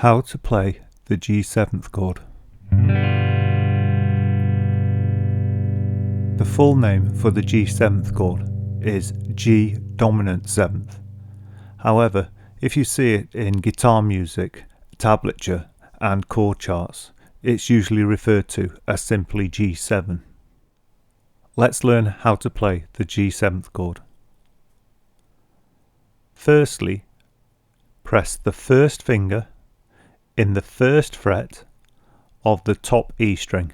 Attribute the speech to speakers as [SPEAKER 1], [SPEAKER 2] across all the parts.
[SPEAKER 1] How to play the G7th chord. The full name for the G7th chord is G dominant 7th. However, if you see it in guitar music, tablature and chord charts, it's usually referred to as simply G7. Let's learn how to play the G7th chord. Firstly, press the first finger in the first fret of the top E string.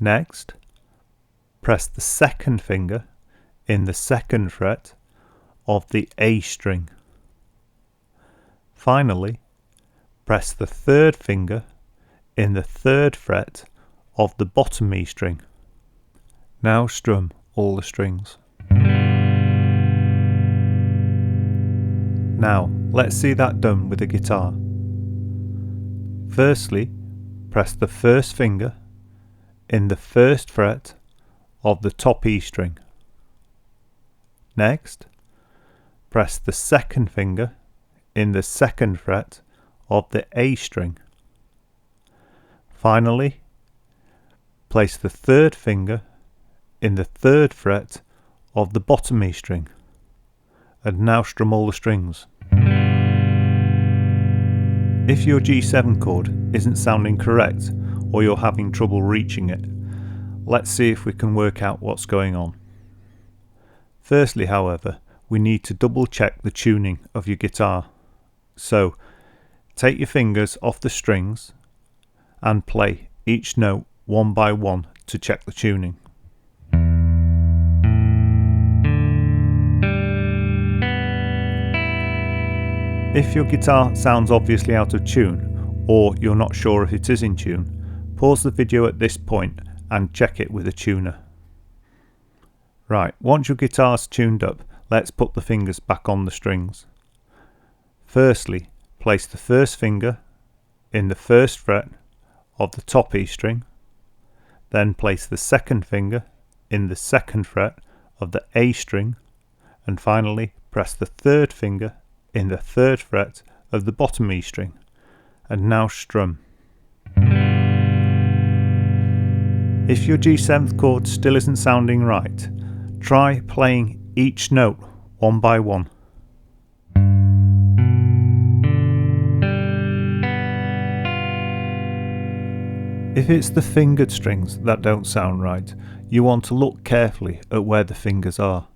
[SPEAKER 1] Next, press the second finger in the second fret of the A string. Finally, press the third finger in the third fret of the bottom E string. Now strum all the strings. Now, let's see that done with the guitar. Firstly, press the first finger in the first fret of the top E string. Next, press the second finger in the second fret of the A string. Finally, place the third finger in the third fret of the bottom E string. And now strum all the strings. If your G7 chord isn't sounding correct or you're having trouble reaching it, let's see if we can work out what's going on. Firstly, however, we need to double check the tuning of your guitar. So, take your fingers off the strings and play each note one by one to check the tuning. If your guitar sounds obviously out of tune, or you're not sure if it is in tune, pause the video at this point and check it with a tuner. Right, once your guitar's tuned up, let's put the fingers back on the strings. Firstly, place the first finger in the first fret of the top E string, then place the second finger in the second fret of the A string, and finally press the third finger in the third fret of the bottom E string, and now strum. If your G7th chord still isn't sounding right, try playing each note one by one. If it's the fingered strings that don't sound right, you want to look carefully at where the fingers are.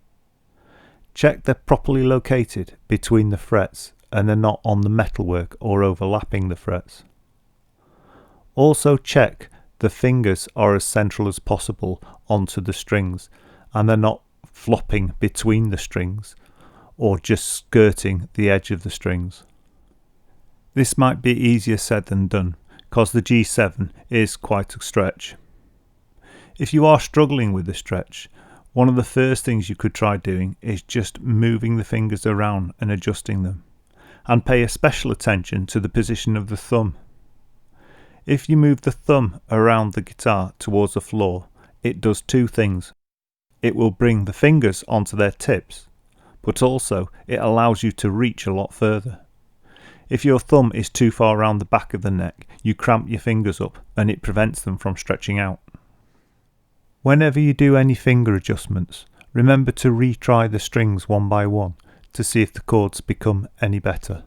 [SPEAKER 1] Check they're properly located between the frets and they're not on the metalwork or overlapping the frets. Also check the fingers are as central as possible onto the strings and they're not flopping between the strings or just skirting the edge of the strings. This might be easier said than done because the G7 is quite a stretch. If you are struggling with the stretch, one of the first things you could try doing is just moving the fingers around and adjusting them, and pay a special attention to the position of the thumb. If you move the thumb around the guitar towards the floor, it does two things. It will bring the fingers onto their tips, but also it allows you to reach a lot further. If your thumb is too far around the back of the neck, you cramp your fingers up and it prevents them from stretching out. Whenever you do any finger adjustments, remember to retry the strings one by one to see if the chords become any better.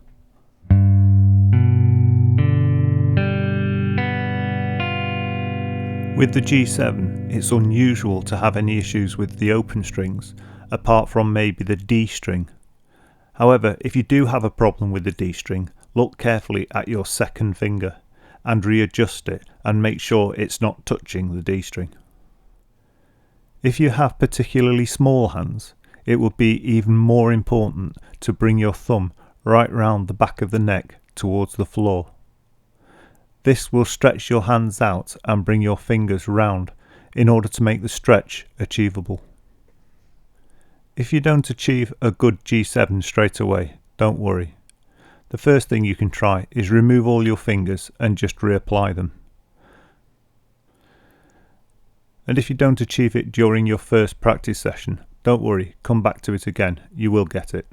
[SPEAKER 1] With the G7, it's unusual to have any issues with the open strings, apart from maybe the D string. However, if you do have a problem with the D string, look carefully at your second finger and readjust it and make sure it's not touching the D string. If you have particularly small hands, it would be even more important to bring your thumb right round the back of the neck towards the floor. This will stretch your hands out and bring your fingers round in order to make the stretch achievable. If you don't achieve a good G7 straight away, don't worry. The first thing you can try is remove all your fingers and just reapply them. And if you don't achieve it during your first practice session, don't worry, come back to it again, you will get it.